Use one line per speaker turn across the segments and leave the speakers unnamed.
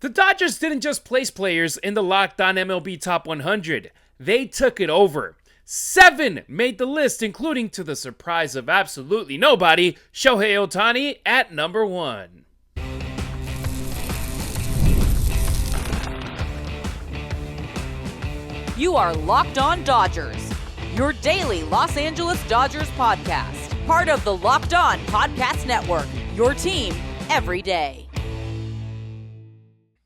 The Dodgers didn't just place players in the Locked On MLB Top 100. They took it over. 7 made the list, including, to the surprise of absolutely nobody, Shohei Ohtani at number 1.
You are Locked On Dodgers, your daily Los Angeles Dodgers podcast. Part of the Locked On Podcast Network, your team every day.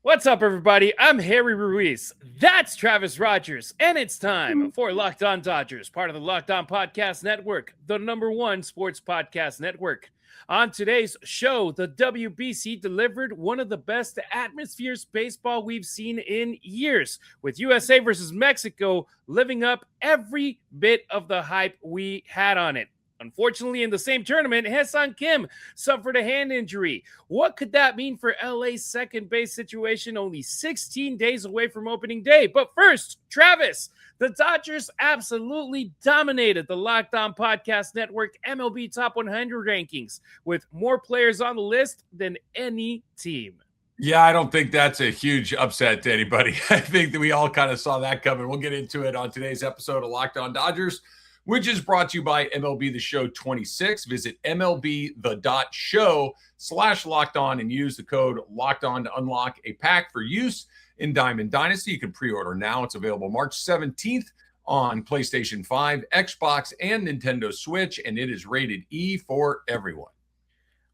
What's up, everybody? I'm Harry Ruiz. That's Travis Rogers, and it's time for Locked On Dodgers, part of the Locked On Podcast Network, the #1 sports podcast network. On today's show, the WBC delivered one of the best atmospheres baseball we've seen in years, with USA versus Mexico living up every bit of the hype we had on it. Unfortunately, in the same tournament, Hyeseong Kim suffered a hand injury. What could that mean for LA's second base situation only 16 days away from opening day? But first, Travis, the Dodgers absolutely dominated the Locked On Podcast Network MLB Top 100 rankings with more players on the list than any team.
Yeah, I don't think that's a huge upset to anybody. I think that we all kind of saw that coming. We'll get into it on today's episode of Locked On Dodgers, which is brought to you by MLB The Show 26. Visit MLBTheShow/LockedOn and use the code LOCKEDON to unlock a pack for use in Diamond Dynasty. You can pre-order now. It's available March 17th on PlayStation 5, Xbox, and Nintendo Switch, and it is rated E for everyone.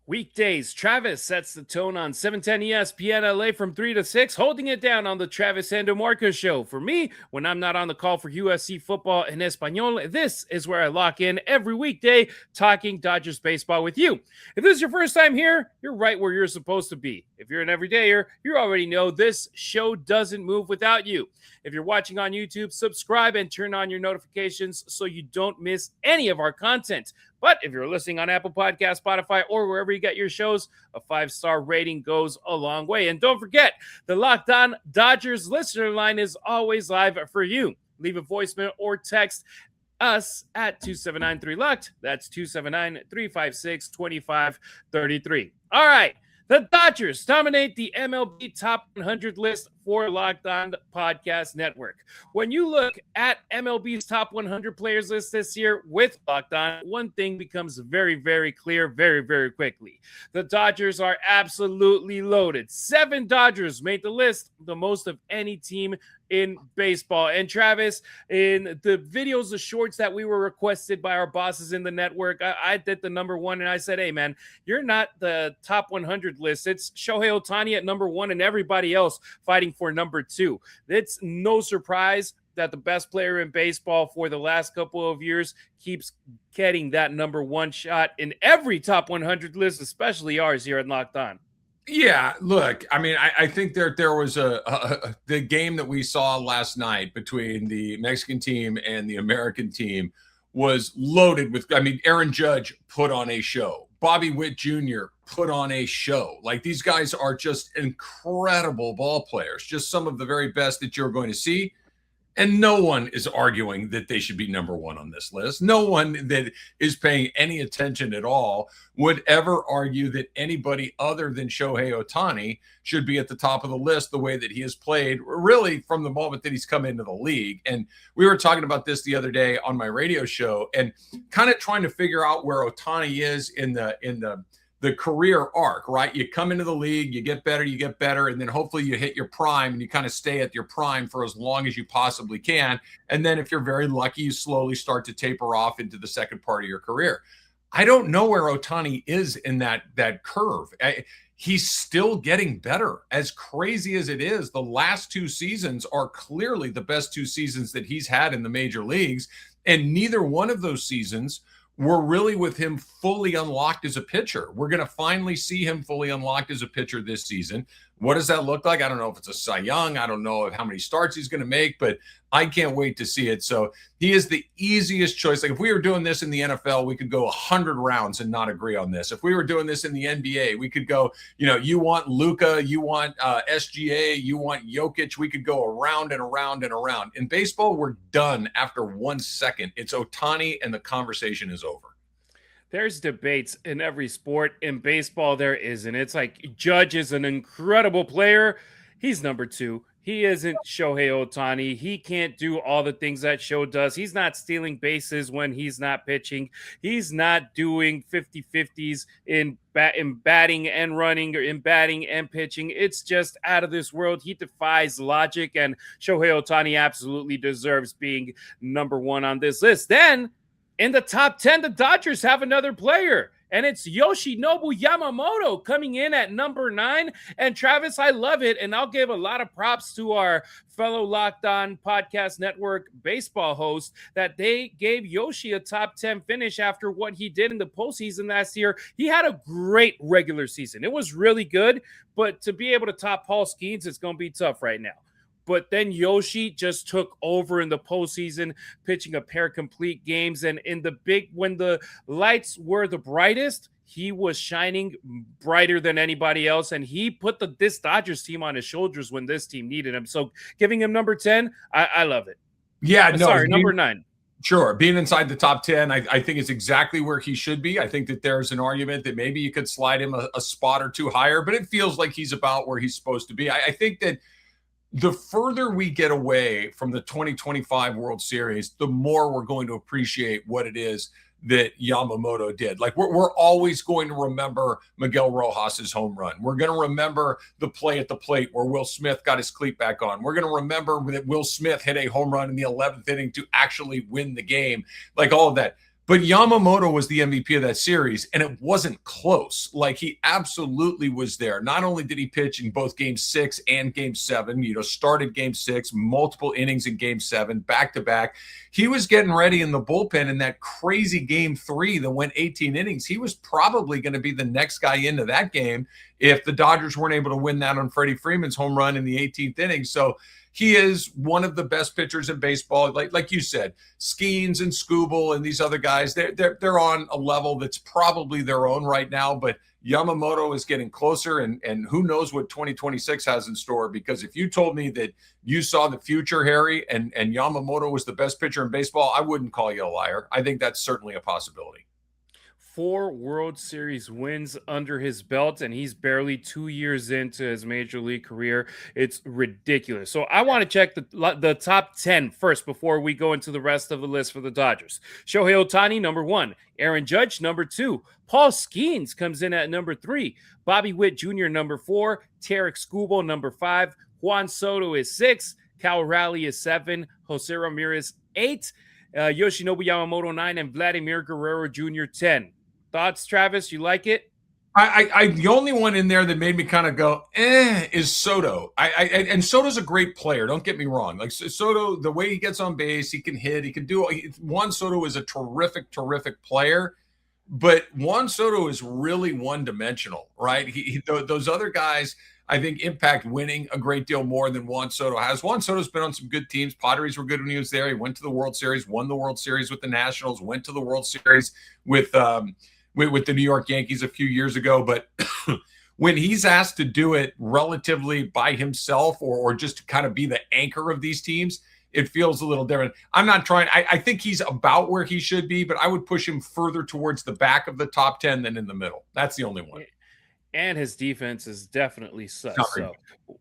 Weekdays, Travis sets the tone on 710 ESPN LA from 3 to 6, holding it down on the Travis and DeMarco show. For me, when I'm not on the call for USC football in Espanol, this is where I lock in every weekday talking Dodgers baseball with you. If this is your first time here, you're right where you're supposed to be. If you're an everydayer, you already know this show doesn't move without you. If you're watching on YouTube, subscribe and turn on your notifications so you don't miss any of our content. But if you're listening on Apple Podcasts, Spotify, or wherever you get your shows, a 5-star rating goes a long way. And don't forget, the Locked On Dodgers listener line is always live for you. Leave a voicemail or text us at 279-3-LOCKED. That's 279-356-2533. All right. The Dodgers dominate the MLB Top 100 list for Locked On Podcast Network. When you look at MLB's Top 100 players list this year with Locked On, one thing becomes very, very clear very, very quickly. The Dodgers are absolutely loaded. 7 Dodgers made the list, the most of any team in baseball. And Travis, in the videos, the shorts that we were requested by our bosses in the network, I did the #1 and I said, hey man, you're not the top 100 list. It's Shohei Ohtani at #1 and everybody else fighting for #2. It's no surprise that the best player in baseball for the last couple of years keeps getting that #1 shot in every top 100 list, especially ours here at Locked On.
Yeah, look, I mean, I think there was the game that we saw last night between the Mexican team and the American team was loaded with, I mean, Aaron Judge put on a show. Bobby Witt Jr. put on a show. Like, these guys are just incredible ball players, just some of the very best that you're going to see. And no one is arguing that they should be #1 on this list. No one that is paying any attention at all would ever argue that anybody other than Shohei Ohtani should be at the top of the list the way that he has played, really from the moment that he's come into the league. And we were talking about this the other day on my radio show and kind of trying to figure out where Ohtani is in the career arc, right? You come into the league, you get better, and then hopefully you hit your prime and you kind of stay at your prime for as long as you possibly can. And then if you're very lucky, you slowly start to taper off into the second part of your career. I don't know where Ohtani is in that curve. He's still getting better. As crazy as it is, the last 2 seasons are clearly the best 2 seasons that he's had in the major leagues. And neither one of those seasons were really with him fully unlocked as a pitcher. We're going to finally see him fully unlocked as a pitcher this season. What does that look like? I don't know if it's a Cy Young. I don't know how many starts he's going to make, but I can't wait to see it. So he is the easiest choice. Like, if we were doing this in the NFL, we could go 100 rounds and not agree on this. If we were doing this in the NBA, we could go, you want Luka, you want SGA, you want Jokic. We could go around and around and around. In baseball, we're done after 1 second. It's Ohtani and the conversation is over.
There's debates in every sport. In baseball, there isn't. It's like Judge is an incredible player. He's number 2. He isn't Shohei Ohtani. He can't do all the things that Show does. He's not stealing bases when he's not pitching. He's not doing 50-50s in batting and running, or in batting and pitching. It's just out of this world. He defies logic, and Shohei Ohtani absolutely deserves being number 1 on this list. Then in the top 10, the Dodgers have another player, and it's Yoshinobu Yamamoto coming in at number 9. And Travis, I love it, and I'll give a lot of props to our fellow Locked On Podcast Network baseball host that they gave Yoshi a top 10 finish after what he did in the postseason last year. He had a great regular season. It was really good, but to be able to top Paul Skeens, it's going to be tough right now. But then Yoshi just took over in the postseason, pitching a pair complete games. And in the when the lights were the brightest, he was shining brighter than anybody else. And he put this Dodgers team on his shoulders when this team needed him. So giving him number 10, I love it.
Yeah,
number 9.
Sure. Being inside the top 10, I think is exactly where he should be. I think that there's an argument that maybe you could slide him a spot or 2 higher, but it feels like he's about where he's supposed to be. I think that the further we get away from the 2025 World Series, the more we're going to appreciate what it is that Yamamoto did. Like we're always going to remember Miguel Rojas's home run. We're going to remember the play at the plate where Will Smith got his cleat back on. We're going to remember that Will Smith hit a home run in the 11th inning to actually win the game, like all of that. But Yamamoto was the MVP of that series, and it wasn't close. Like, he absolutely was there. Not only did he pitch in both Game 6 and Game 7, started Game 6, multiple innings in Game 7, back-to-back. He was getting ready in the bullpen in that crazy Game 3 that went 18 innings. He was probably going to be the next guy into that game if the Dodgers weren't able to win that on Freddie Freeman's home run in the 18th inning. So he is one of the best pitchers in baseball. Like you said, Skeens and Skubal and these other guys, they're on a level that's probably their own right now. But Yamamoto is getting closer, and who knows what 2026 has in store. Because if you told me that you saw the future, Harry, and Yamamoto was the best pitcher in baseball, I wouldn't call you a liar. I think that's certainly a possibility.
4 World Series wins under his belt, and he's barely 2 years into his major league career. It's ridiculous. So I want to check the top 10 first before we go into the rest of the list for the Dodgers. Shohei Ohtani, number 1. Aaron Judge, number 2. Paul Skeens comes in at number 3. Bobby Witt Jr., number 4. Tarek Skubal, number 5. Juan Soto is 6. Cal Raleigh is 7. Jose Ramirez, 8. Yoshinobu Yamamoto, 9. And Vladimir Guerrero Jr., 10. Thoughts, Travis? You like it?
The only one in there that made me kind of go, is Soto. And Soto's a great player. Don't get me wrong. Like Soto, the way he gets on base, he can hit, he can do. Juan Soto is a terrific, terrific player, but Juan Soto is really one-dimensional, right? Those other guys, I think, impact winning a great deal more than Juan Soto has. Juan Soto's been on some good teams. Padres were good when he was there. He went to the World Series, won the World Series with the Nationals, went to the World Series with the New York Yankees a few years ago. But when he's asked to do it relatively by himself or just to kind of be the anchor of these teams, it feels a little different. I'm not trying. I think he's about where he should be, but I would push him further towards the back of the top 10 than in the middle. That's the only one.
And his defense is definitely sus. So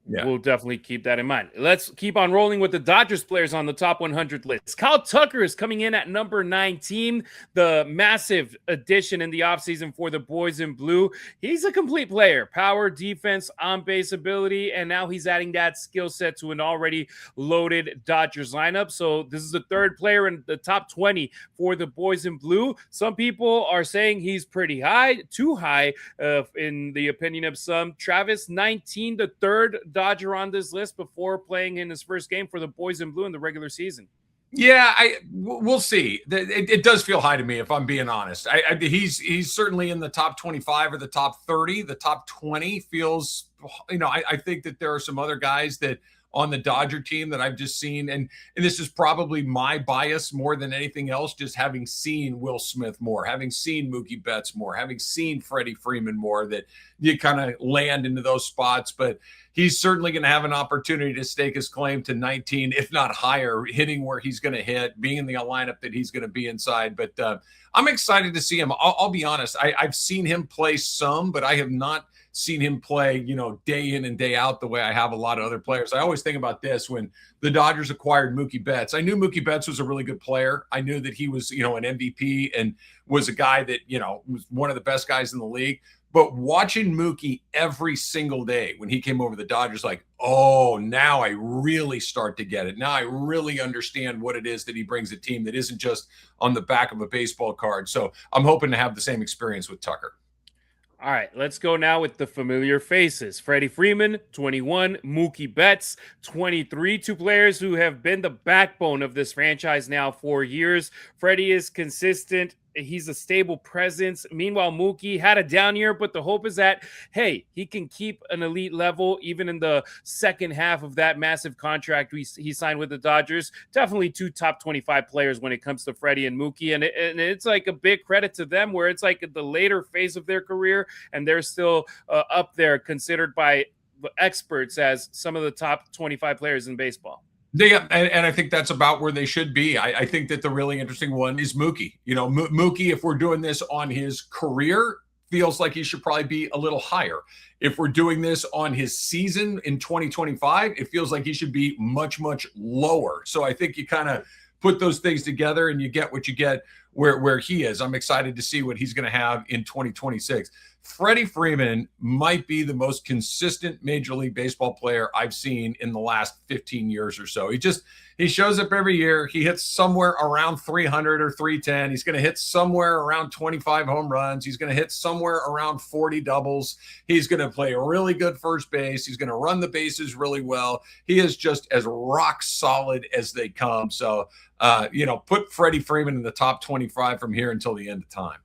yeah,
we'll definitely keep that in mind. Let's keep on rolling with the Dodgers players on the top 100 list. Kyle Tucker is coming in at number 19, the massive addition in the offseason for the boys in blue. He's a complete player, power, defense, on-base ability, and now he's adding that skill set to an already loaded Dodgers lineup. So this is the third player in the top 20 for the boys in blue. Some people are saying he's pretty high, too high in the opinion of some. Travis, 19, the third Dodger on this list before playing in his first game for the boys in blue in the regular season.
Yeah, we'll see. It does feel high to me, if I'm being honest. He's certainly in the top 25 or the top 30. The top 20 feels, I think that there are some other guys that on the Dodger team that I've just seen, and this is probably my bias more than anything else, just having seen Will Smith more, having seen Mookie Betts more, having seen Freddie Freeman more, that you kind of land into those spots. But he's certainly going to have an opportunity to stake his claim to 19, if not higher, hitting where he's going to hit, being in the lineup that he's going to be inside. But I'm excited to see him. I'll be honest. I've seen him play some, but I have not seen him play, day in and day out the way I have a lot of other players. I always think about this when the Dodgers acquired Mookie Betts. I knew Mookie Betts was a really good player. I knew that he was, an MVP and was a guy that, was one of the best guys in the league. But watching Mookie every single day when he came over the Dodgers, like, oh, now I really start to get it. Now I really understand what it is that he brings a team that isn't just on the back of a baseball card. So I'm hoping to have the same experience with Tucker.
All right, let's go now with the familiar faces. Freddie Freeman, 21. Mookie Betts, 23. Two players who have been the backbone of this franchise now for years. Freddie is consistent. He's a stable presence. Meanwhile, Mookie had a down year, but the hope is that, hey, he can keep an elite level even in the second half of that massive contract he signed with the Dodgers. Definitely two top 25 players when it comes to Freddie and Mookie. And it's like a big credit to them where it's like the later phase of their career, and they're still up there considered by experts as some of the top 25 players in baseball.
And I think that's about where they should be. I think that the really interesting one is Mookie. Mookie, if we're doing this on his career, feels like he should probably be a little higher. If we're doing this on his season in 2025, it feels like he should be much, much lower. So I think you kind of put those things together and you get what you get where he is. I'm excited to see what he's going to have in 2026. Freddie Freeman might be the most consistent Major League Baseball player I've seen in the last 15 years or so. He shows up every year. He hits somewhere around 300 or 310. He's going to hit somewhere around 25 home runs. He's going to hit somewhere around 40 doubles. He's going to play a really good first base. He's going to run the bases really well. He is just as rock solid as they come. So, put Freddie Freeman in the top 25 from here until the end of time.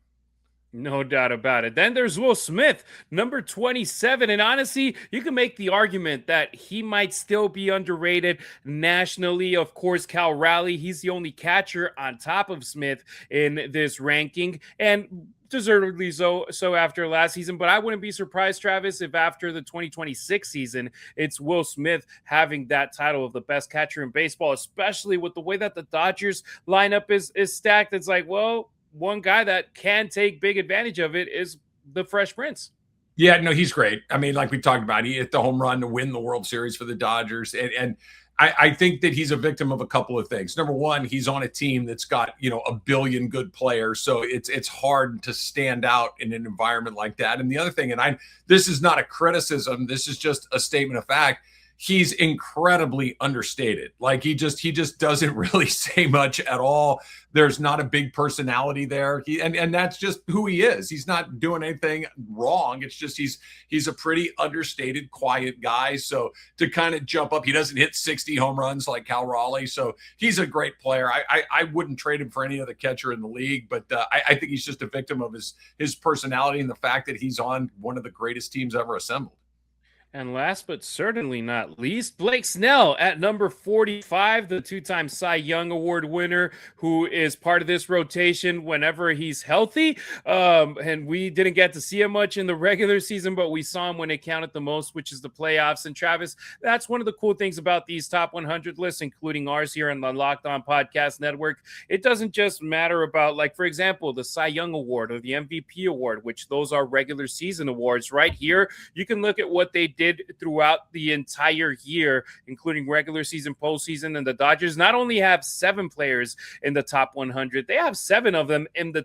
No doubt about it. Then there's Will Smith, number 27. And honestly, you can make the argument that he might still be underrated nationally. Of course, Cal Raleigh, he's the only catcher on top of Smith in this ranking. And deservedly so after last season. But I wouldn't be surprised, Travis, if after the 2026 season, it's Will Smith having that title of the best catcher in baseball, especially with the way that the Dodgers lineup is stacked. It's like, well, one guy that can take big advantage of it is the Fresh Prince.
Yeah, no, he's great. I mean, like we talked about, he hit the home run to win the World Series for the Dodgers. And I think that he's a victim of a couple of things. Number one, he's on a team that's got, a billion good players. So it's hard to stand out in an environment like that. And the other thing, this is not a criticism, this is just a statement of fact. He's incredibly understated. Like he just doesn't really say much at all. There's not a big personality there. And that's just who he is. He's not doing anything wrong. It's just he's a pretty understated, quiet guy. So to kind of jump up, he doesn't hit 60 home runs like Cal Raleigh. So he's a great player. I wouldn't trade him for any other catcher in the league, but I think he's just a victim of his personality and the fact that he's on one of the greatest teams ever assembled.
And last but certainly not least, Blake Snell at number 45, the two-time Cy Young Award winner, who is part of this rotation whenever he's healthy. And we didn't get to see him much in the regular season, but we saw him when it counted the most, which is the playoffs. And Travis, that's one of the cool things about these top 100 lists, including ours here on the Locked On Podcast Network. It doesn't just matter about, like, for example, the Cy Young Award or the MVP Award, which those are regular season awards. Right here, you can look at what they did throughout the entire year, including regular season, postseason, and the Dodgers not only have 7 players in the top 100, they have 7 of them in the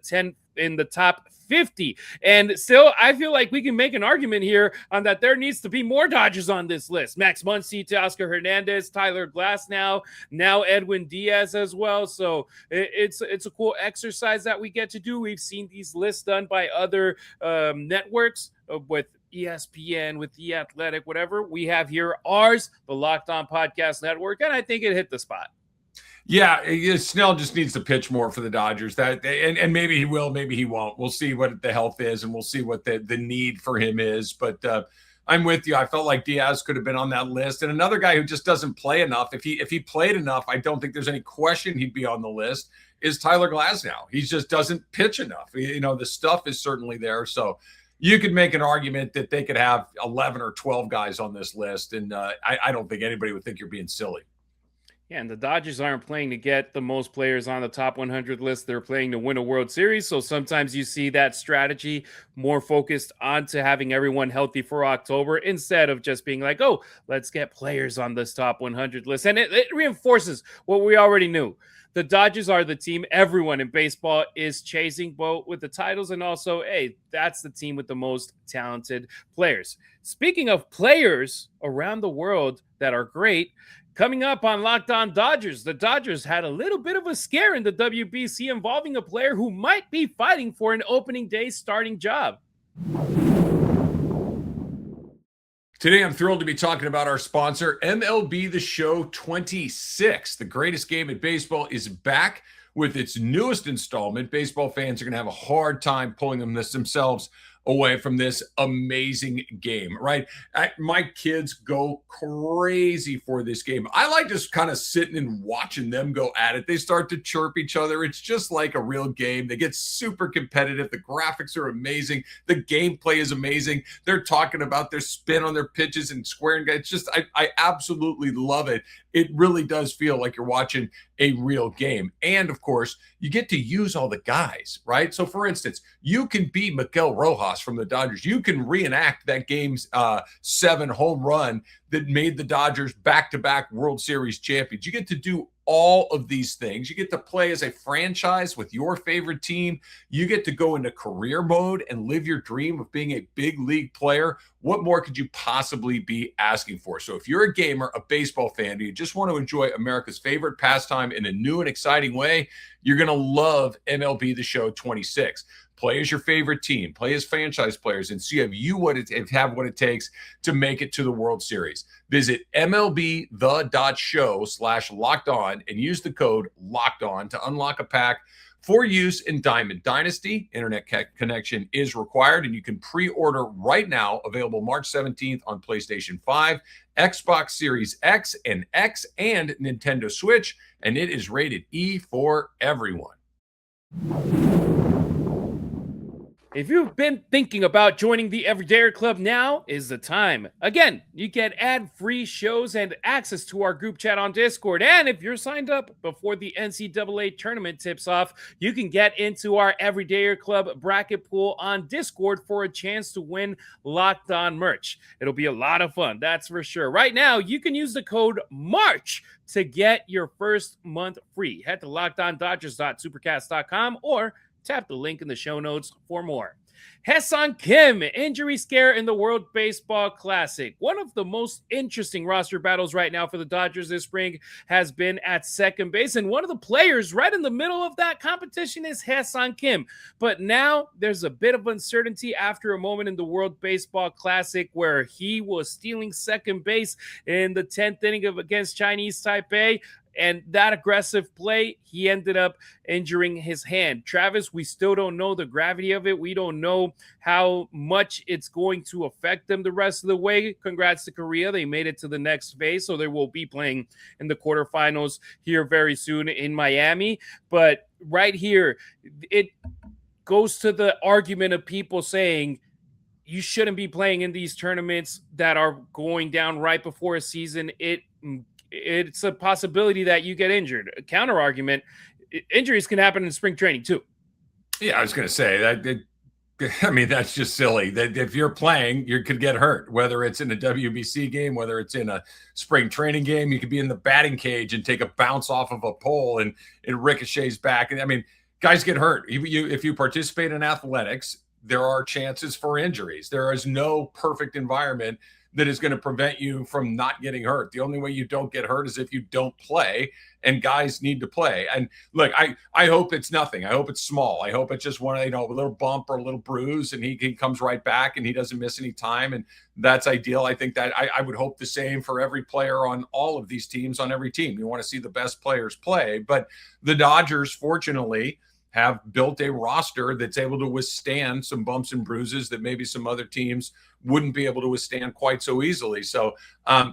top 50. And still, I feel like we can make an argument here on that there needs to be more Dodgers on this list. Max Muncy, Teoscar Hernandez, Tyler Glasnow, now Edwin Diaz as well. So it's a cool exercise that we get to do. We've seen these lists done by other networks with ESPN, with The Athletic, whatever. We have here ours, the Locked On Podcast Network, and I think it hit the spot.
Yeah, Snell just needs to pitch more for the Dodgers. And maybe he will, maybe he won't. We'll see what the health is, and we'll see what the need for him is. But I'm with you. I felt like Diaz could have been on that list. And another guy who just doesn't play enough, if he played enough, I don't think there's any question he'd be on the list, is Tyler Glasnow. He just doesn't pitch enough. The stuff is certainly there. So you could make an argument that they could have 11 or 12 guys on this list, and I don't think anybody would think you're being silly.
Yeah, and the Dodgers aren't playing to get the most players on the top 100 list. They're playing to win a World Series. So sometimes you see that strategy more focused onto having everyone healthy for October instead of just being like, oh, let's get players on this top 100 list. And it reinforces what we already knew. The Dodgers are the team everyone in baseball is chasing, both with the titles and also, hey, that's the team with the most talented players. Speaking of players around the world that are great, coming up on Locked On Dodgers, the Dodgers had a little bit of a scare in the WBC involving a player who might be fighting for an opening day starting job.
Today, I'm thrilled to be talking about our sponsor, MLB The Show 26. The greatest game in baseball is back with its newest installment. Baseball fans are going to have a hard time pulling themselves away from this amazing game, right? My kids go crazy for this game. I like just kind of sitting and watching them go at it. They start to chirp each other. It's just like a real game. They get super competitive. The graphics are amazing. The gameplay is amazing. They're talking about their spin on their pitches and squaring. It's just, I absolutely love it. It really does feel like you're watching a real game. And of course, you get to use all the guys, right? So for instance, you can be Miguel Rojas from the Dodgers. You can reenact that game's 7 home run that made the Dodgers back-to-back World Series champions. You get to do all of these things. You get to play as a franchise with your favorite team. You get to go into career mode and live your dream of being a big league player. What more could you possibly be asking for? So if you're a gamer, a baseball fan, and you just want to enjoy America's favorite pastime in a new and exciting way, you're going to love MLB The Show 26. Play as your favorite team, play as franchise players, and see what it takes to make it to the World Series. Visit MLBThe.show/locked-on and use the code LOCKEDON to unlock a pack for use in Diamond Dynasty. Internet connection is required, and you can pre-order right now. Available March 17th on PlayStation 5, Xbox Series X, and Nintendo Switch, and it is rated E for everyone.
If you've been thinking about joining the Everydayer Club, now is the time. Again, you get ad-free shows and access to our group chat on Discord. And if you're signed up before the NCAA tournament tips off, you can get into our Everydayer Club bracket pool on Discord for a chance to win Locked On merch. It'll be a lot of fun, that's for sure. Right now, you can use the code MARCH to get your first month free. Head to lockedondodgers.supercast.com or tap the link in the show notes for more. Hyeseong Kim, injury scare in the World Baseball Classic. One of the most interesting roster battles right now for the Dodgers this spring has been at second base, and one of the players right in the middle of that competition is Hyeseong Kim. But now there's a bit of uncertainty after a moment in the World Baseball Classic where he was stealing second base in the 10th inning against Chinese Taipei. And that aggressive play, he ended up injuring his hand. Travis, we still don't know the gravity of it. We don't know how much it's going to affect them the rest of the way. Congrats to Korea. They made it to the next phase, so they will be playing in the quarterfinals here very soon in Miami. But right here, it goes to the argument of people saying you shouldn't be playing in these tournaments that are going down right before a season. It's a possibility that you get injured. A counter argument, injuries can happen in spring training too.
Yeah, I was going to say that. That's just silly. That if you're playing, you could get hurt, whether it's in a WBC game, whether it's in a spring training game. You could be in the batting cage and take a bounce off of a pole and it ricochets back. And guys get hurt. If you participate in athletics, there are chances for injuries. There is no perfect environment that is going to prevent you from not getting hurt. The only way you don't get hurt is if you don't play, and guys need to play. And look, I hope it's nothing. I hope it's small. I hope it's just one, a little bump or a little bruise, and he comes right back and he doesn't miss any time. And that's ideal. I think that I would hope the same for every player on all of these teams, on every team. You want to see the best players play, but the Dodgers, fortunately, have built a roster that's able to withstand some bumps and bruises that maybe some other teams wouldn't be able to withstand quite so easily. So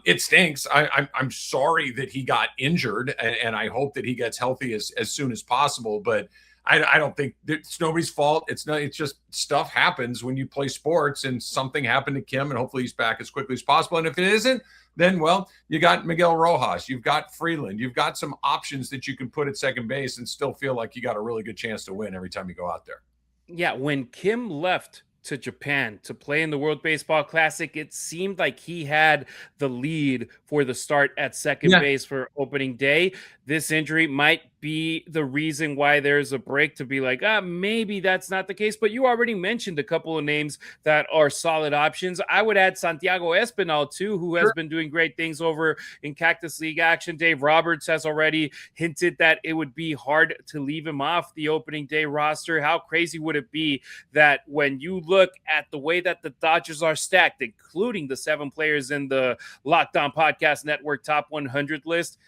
it stinks. I'm sorry that he got injured, and I hope that he gets healthy as soon as possible. But I don't think it's nobody's fault. It's just stuff happens when you play sports, and something happened to Kim, and hopefully he's back as quickly as possible. And if it isn't, then, well, you got Miguel Rojas, you've got Freeland, you've got some options that you can put at second base and still feel like you got a really good chance to win every time you go out there.
Yeah, when Kim left to Japan to play in the World Baseball Classic, it seemed like he had the lead for the start at second base for opening day. This injury might be the reason why there's a break to be like, maybe that's not the case. But you already mentioned a couple of names that are solid options. I would add Santiago Espinal, too, who has been doing great things over in Cactus League action. Dave Roberts has already hinted that it would be hard to leave him off the opening day roster. How crazy would it be that when you look at the way that the Dodgers are stacked, including the 7 players in the Locked On Podcast Network Top 100 list,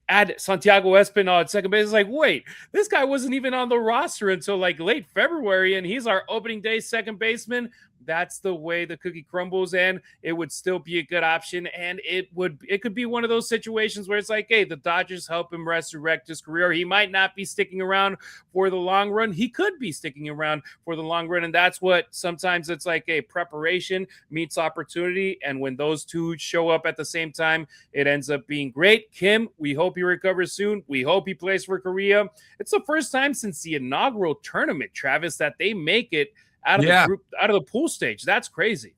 add Santiago Espinal at second base? It's like, wait, this guy wasn't even on the roster until like late February, and he's our opening day second baseman. That's the way the cookie crumbles, and it would still be a good option. And it could be one of those situations where it's like, hey, the Dodgers help him resurrect his career. He might not be sticking around for the long run. He could be sticking around for the long run. And that's what sometimes it's like, a preparation meets opportunity. And when those two show up at the same time, it ends up being great. Kim, we hope he recovers soon. We hope he plays for Korea. It's the first time since the inaugural tournament, Travis, that they make it out of the group, out of the pool stage. That's crazy.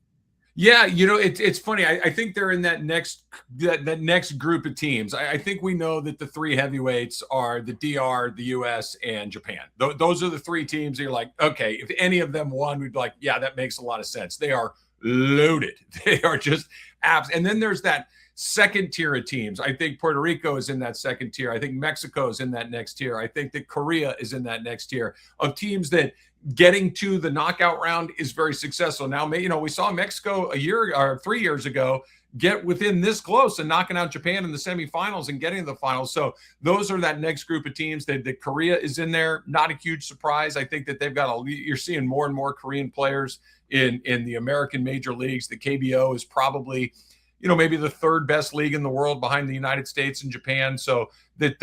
Yeah, it's funny. I think they're in that next group of teams. I think we know that the 3 heavyweights are the DR, the US, and Japan. Those are the 3 teams that you're like, okay, if any of them won, we'd be like, yeah, that makes a lot of sense. They are loaded. They are just abs. And then there's that second tier of teams. I think Puerto Rico is in that second tier. I think Mexico is in that next tier. I think that Korea is in that next tier of teams that getting to the knockout round is very successful. Now, we saw Mexico 3 years ago get within this close and knocking out Japan in the semifinals and getting to the finals. So those are that next group of teams. That Korea is in there. Not a huge surprise. I think that they've got you're seeing more and more Korean players in the American major leagues. The KBO is probably, maybe the 3rd best league in the world behind the United States and Japan. So that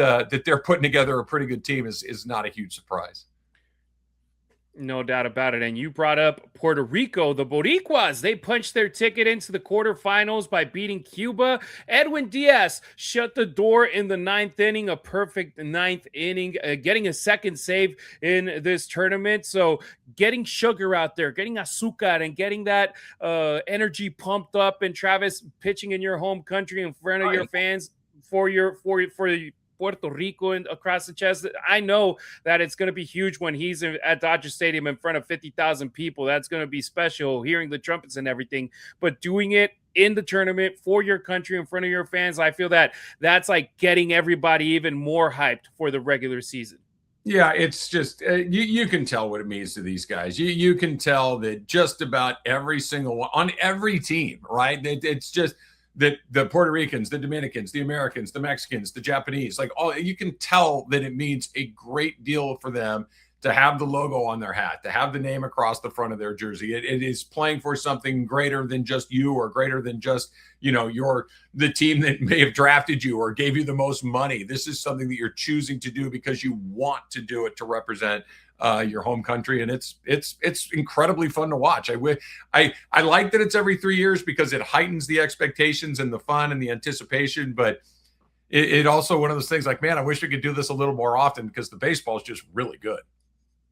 they're putting together a pretty good team is not a huge surprise.
No doubt about it. And you brought up Puerto Rico. The Boricuas, they punched their ticket into the quarterfinals by beating Cuba. Edwin Diaz shut the door in the 9th inning, a perfect 9th inning, getting a second save in this tournament. So getting sugar out there, getting azúcar, and getting that energy pumped up, and Travis pitching in your home country in front of your fans for Puerto Rico and across the chest. I know that it's going to be huge when he's at Dodger Stadium in front of 50,000 people. That's going to be special, hearing the trumpets and everything. But doing it in the tournament for your country in front of your fans, I feel that that's like getting everybody even more hyped for the regular season.
Yeah, it's just you can tell what it means to these guys. You can tell that just about every single one on every team, right? It's just that the Puerto Ricans, the Dominicans, the Americans, the Mexicans, the Japanese, like all, you can tell that it means a great deal for them to have the logo on their hat, to have the name across the front of their jersey. It is playing for something greater than just you, or greater than just, the team that may have drafted you or gave you the most money. This is something that you're choosing to do because you want to do it to represent your home country, and it's incredibly fun to watch. I like that it's every 3 years because it heightens the expectations and the fun and the anticipation. But it also one of those things like, man, I wish we could do this a little more often because the baseball is just really good.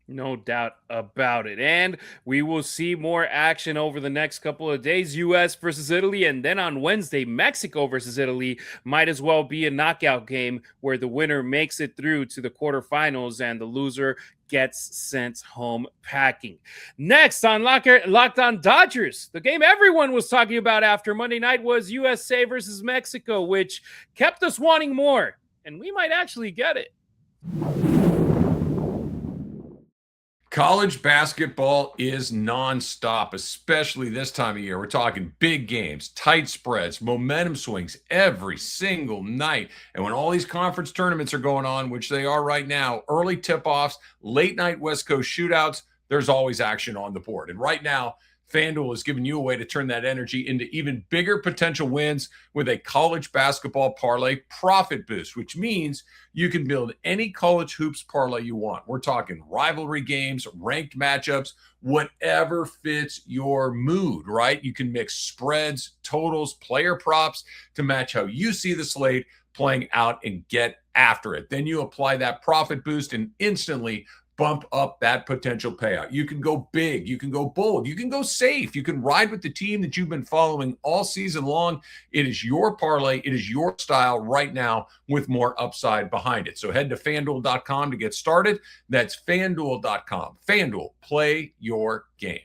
No doubt about it. And we will see more action over the next couple of days. U.S. versus Italy. And then on Wednesday, Mexico versus Italy. Might as well be a knockout game where the winner makes it through to the quarterfinals and the loser gets sent home packing. Next on Locked On Dodgers, the game everyone was talking about after Monday night was USA versus Mexico, which kept us wanting more. And we might actually get it.
College basketball is nonstop, especially this time of year. We're talking big games, tight spreads, momentum swings every single night. And when all these conference tournaments are going on, which they are right now, early tip-offs, late night West Coast shootouts, there's always action on the board. And right now, FanDuel has given you a way to turn that energy into even bigger potential wins with a college basketball parlay profit boost, which means you can build any college hoops parlay you want. We're talking rivalry games, ranked matchups, whatever fits your mood, right? You can mix spreads, totals, player props to match how you see the slate playing out and get after it. Then you apply that profit boost and instantly bump up that potential payout. You can go big, you can go bold, you can go safe, you can ride with the team that you've been following all season long. It is your parlay, it is your style right now with more upside behind it. So head to FanDuel.com to get started. That's FanDuel.com. FanDuel, play your game.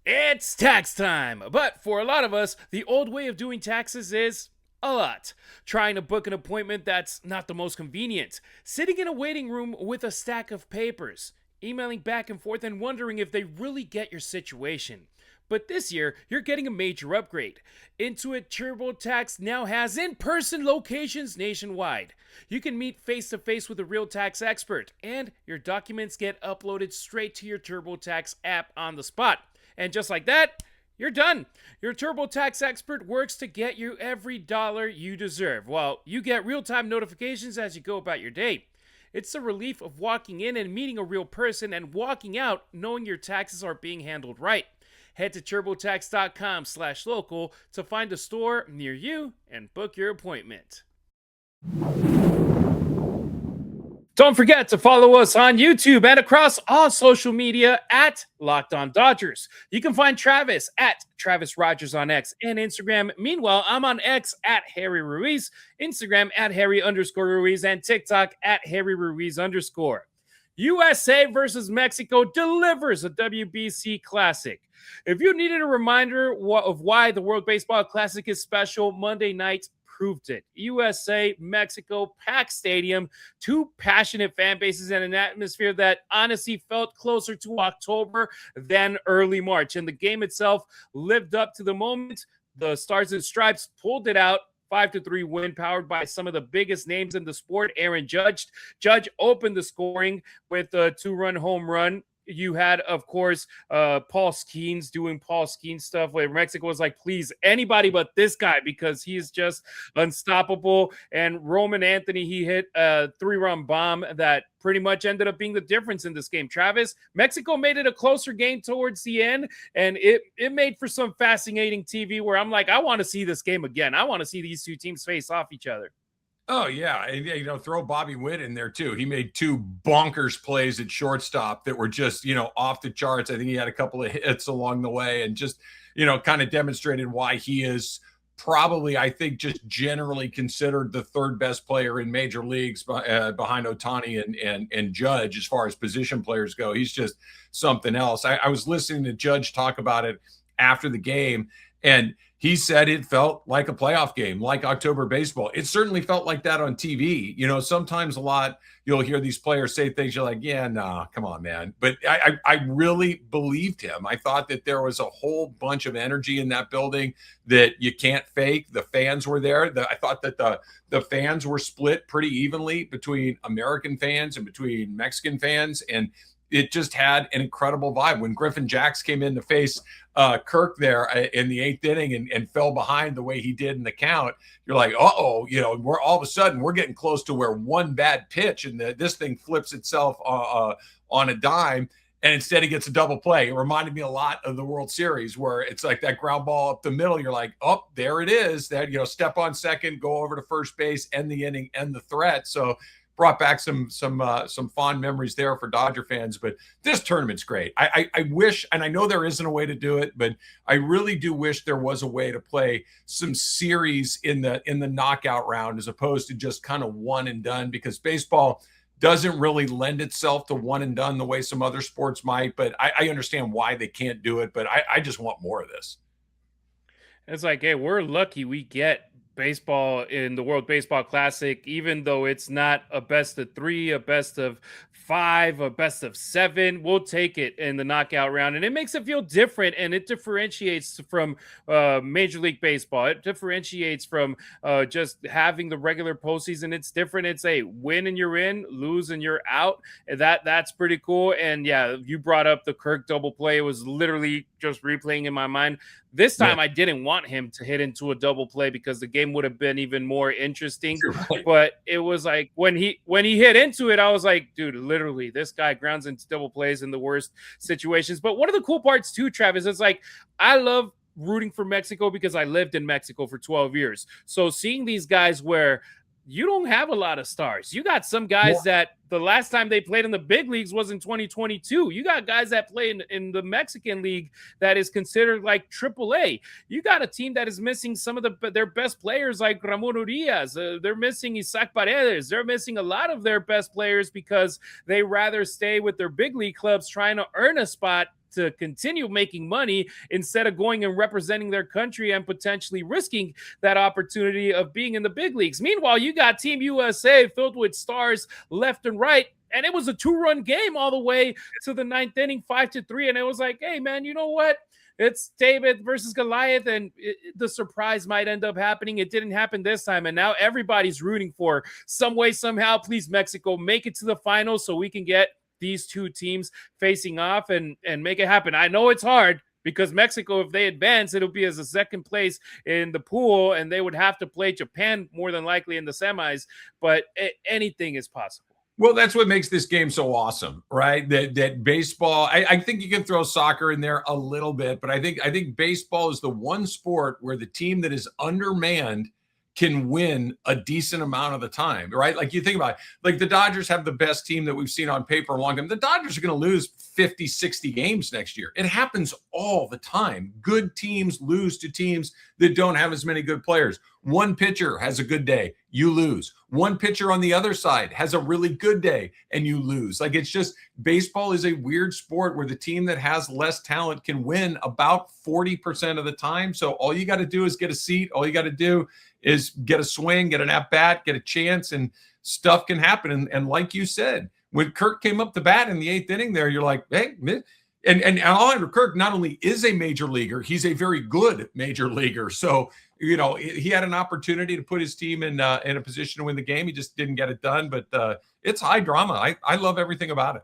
It's tax time, but for a lot of us, the old way of doing taxes is a lot. Trying to book an appointment that's not the most convenient. Sitting in a waiting room with a stack of papers. Emailing back and forth and wondering if they really get your situation. But this year, you're getting a major upgrade. Intuit TurboTax now has in-person locations nationwide. You can meet face-to-face with a real tax expert, and your documents get uploaded straight to your TurboTax app on the spot. And just like that, you're done. Your TurboTax expert works to get you every dollar you deserve, while you get real-time notifications as you go about your day. It's the relief of walking in and meeting a real person and walking out knowing your taxes are being handled right. Head to turbotax.com/local to find a store near you and book your appointment. Don't forget to follow us on YouTube and across all social media at Locked On Dodgers. You can find Travis at Travis Rogers on X and Instagram. Meanwhile, I'm on X at Harry Ruiz, Instagram at Harry_Ruiz, and TikTok at Harry Ruiz_. USA versus Mexico delivers a WBC Classic. If you needed a reminder of why the World Baseball Classic is special, Monday night proved it. USA, Mexico, packed stadium, two passionate fan bases, and an atmosphere that honestly felt closer to October than early March. And the game itself lived up to the moment. The Stars and Stripes pulled it out. 5-3 win, powered by some of the biggest names in the sport. Aaron Judge opened the scoring with a 2-run home run. You had, of course, Paul Skeens doing Paul Skeens stuff where Mexico was like, please, anybody but this guy because he's just unstoppable. And Roman Anthony, he hit a 3-run bomb that pretty much ended up being the difference in this game. Travis, Mexico made it a closer game towards the end, and it made for some fascinating TV where I'm like, I want to see this game again. I want to see these two teams face off each other.
Oh, yeah. And, throw Bobby Witt in there, too. He made 2 bonkers plays at shortstop that were just, off the charts. I think he had a couple of hits along the way and just, kind of demonstrated why he is probably, I think, just generally considered the 3rd best player in major leagues behind Ohtani and Judge as far as position players go. He's just something else. I was listening to Judge talk about it after the game, and he said it felt like a playoff game, like October baseball. It certainly felt like that on TV. Sometimes you'll hear these players say things, you're like, yeah, nah, come on, man. But I really believed him. I thought that there was a whole bunch of energy in that building that you can't fake. The fans were there. I thought that the fans were split pretty evenly between American fans and between Mexican fans. And it just had an incredible vibe. When Griffin Jacks came in to face Kirk there in the 8th inning and fell behind the way he did in the count, you're like, we're all of a sudden we're getting close to where one bad pitch and this thing flips itself on a dime, and instead he gets a double play. It reminded me a lot of the World Series where it's like that ground ball up the middle. You're like, oh, there it is. That step on second, go over to first base, end the inning, end the threat. So brought back some fond memories there for Dodger fans. But this tournament's great. I wish, and I know there isn't a way to do it, but I really do wish there was a way to play some series in the knockout round as opposed to just kind of one and done, because baseball doesn't really lend itself to one and done the way some other sports might. But I understand why they can't do it, but I just want more of this.
It's like, hey, we're lucky we get baseball in the World Baseball Classic, even though it's not a best of 3, a best of 5, a best of 7. We'll take it in the knockout round, and it makes it feel different, and it differentiates from Major League Baseball. It differentiates from just having the regular postseason. It's different. It's a win and you're in, lose and you're out. That's pretty cool. And yeah, you brought up the Kirk double play. It was literally just replaying in my mind. This time, I didn't want him to hit into a double play because the game would have been even more interesting. Right. But it was like when he hit into it, I was like, dude, literally, this guy grounds into double plays in the worst situations. But one of the cool parts too, Travis, is like I love rooting for Mexico because I lived in Mexico for 12 years. So seeing these guys where you don't have a lot of stars. You got some guys that the last time they played in the big leagues was in 2022. You got guys that play in the Mexican league that is considered like AAA. You got a team that is missing some of their best players like Ramon Urias. They're missing Isaac Paredes. They're missing a lot of their best players because they rather stay with their big league clubs trying to earn a spot to continue making money instead of going and representing their country and potentially risking that opportunity of being in the big leagues. Meanwhile, you got Team USA filled with stars left and right. And it was a 2-run game all the way to the 9th inning, 5-3. And it was like, hey, man, you know what? It's David versus Goliath, and the surprise might end up happening. It didn't happen this time, and now everybody's rooting for some way, somehow, please, Mexico, make it to the finals so we can get these two teams facing off and make it happen. I know it's hard because Mexico, if they advance, it'll be as a second place in the pool, and they would have to play Japan more than likely in the semis, but anything is possible.
Well, that's what makes this game so awesome, right? That baseball, I think you can throw soccer in there a little bit, but I think baseball is the one sport where the team that is undermanned can win a decent amount of the time, right? Like you think about it, like the Dodgers have the best team that we've seen on paper in a long time. The Dodgers are going to lose 50, 60 games next year. It happens all the time. Good teams lose to teams that don't have as many good players. One pitcher has a good day, you lose. One pitcher on the other side has a really good day and you lose. Like it's just baseball is a weird sport where the team that has less talent can win about 40% of the time. So all you got to do is get a seat. All you got to do is get a swing, get an at-bat, get a chance, and stuff can happen. And like you said, when Kirk came up the bat in the 8th inning there, you're like, hey, and Oliver Kirk not only is a major leaguer, he's a very good major leaguer. So, you know, he had an opportunity to put his team in a position to win the game. He just didn't get it done, but it's high drama. I love everything about it.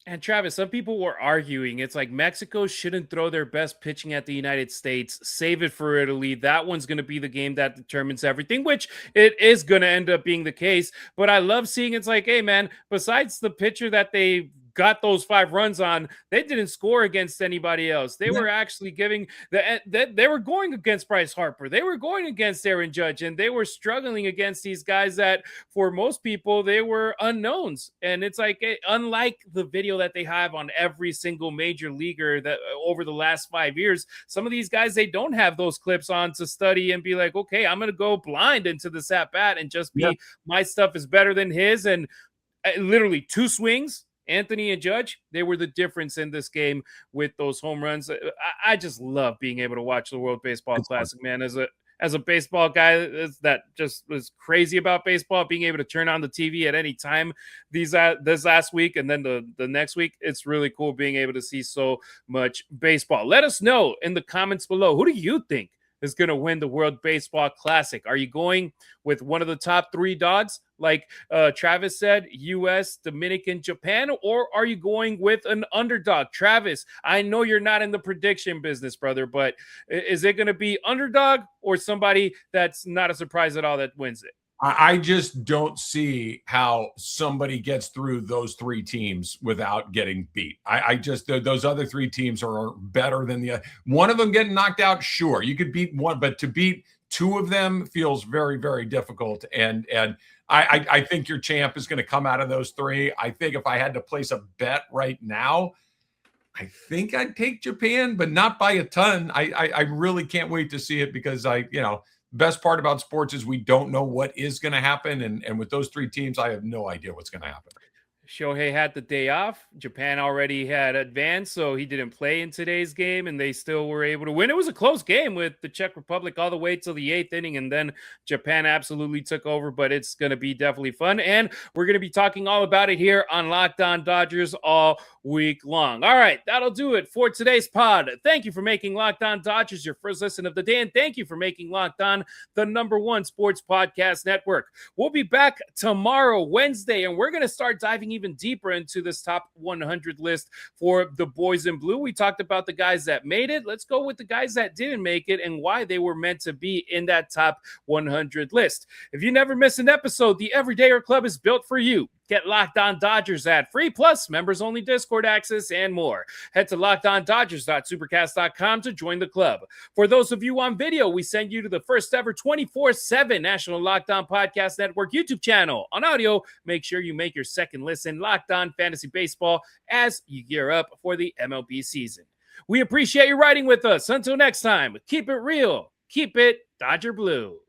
And Travis, some people were arguing it's like Mexico shouldn't throw their best pitching at the United States. Save it for Italy. That one's going to be the game that determines everything, which it is going to end up being the case. But I love seeing it's like, hey, man, besides the pitcher that they got those 5 runs on, they didn't score against anybody else. They were actually giving they were going against Bryce Harper. They were going against Aaron Judge, and they were struggling against these guys that for most people, they were unknowns. And it's like, unlike the video that they have on every single major leaguer that over the last 5 years, some of these guys, they don't have those clips on to study and be like, okay, I'm going to go blind into this at bat and just be, my stuff is better than his. And literally 2 swings, Anthony and Judge, they were the difference in this game with those home runs. I just love being able to watch the World Baseball Classic, man. As a baseball guy that just was crazy about baseball, being able to turn on the TV at any time this last week and then the next week, it's really cool being able to see so much baseball. Let us know in the comments below. Who do you think is going to win the World Baseball Classic? Are you going with one of the top 3 dogs, like Travis said, U.S., Dominican, Japan, or are you going with an underdog? Travis, I know you're not in the prediction business, brother, but is it going to be underdog or somebody that's not a surprise at all that wins it?
I just don't see how somebody gets through those 3 teams without getting beat. I just, those other 3 teams are better than the other. One of them getting knocked out, sure, you could beat one, but to beat 2 of them feels very, very difficult. And I think your champ is going to come out of those 3. I think if I had to place a bet right now, I think I'd take Japan, but not by a ton. I really can't wait to see it because best part about sports is we don't know what is going to happen. And with those 3 teams, I have no idea what's going to happen.
Shohei had the day off. Japan already had advanced, so he didn't play in today's game, and they still were able to win. It was a close game with the Czech Republic all the way till the 8th inning, and then Japan absolutely took over, but it's going to be definitely fun, and we're going to be talking all about it here on Locked On Dodgers all week long. All right, that'll do it for today's pod. Thank you for making Locked On Dodgers your first listen of the day, and thank you for making Locked On the #1 sports podcast network. We'll be back tomorrow, Wednesday, and we're going to start diving even deeper into this top 100 list for the boys in blue. We talked about the guys that made it. Let's go with the guys that didn't make it and why they were meant to be in that top 100 list. If you never miss an episode, the Everydayer Club is built for you. Get Locked On Dodgers at free, plus members-only Discord access and more. Head to LockedOnDodgers.supercast.com to join the club. For those of you on video, we send you to the first ever 24/7 National Locked On Podcast Network YouTube channel. On audio, make sure you make your second listen Locked On Fantasy Baseball as you gear up for the MLB season. We appreciate you riding with us. Until next time, keep it real, keep it Dodger Blue.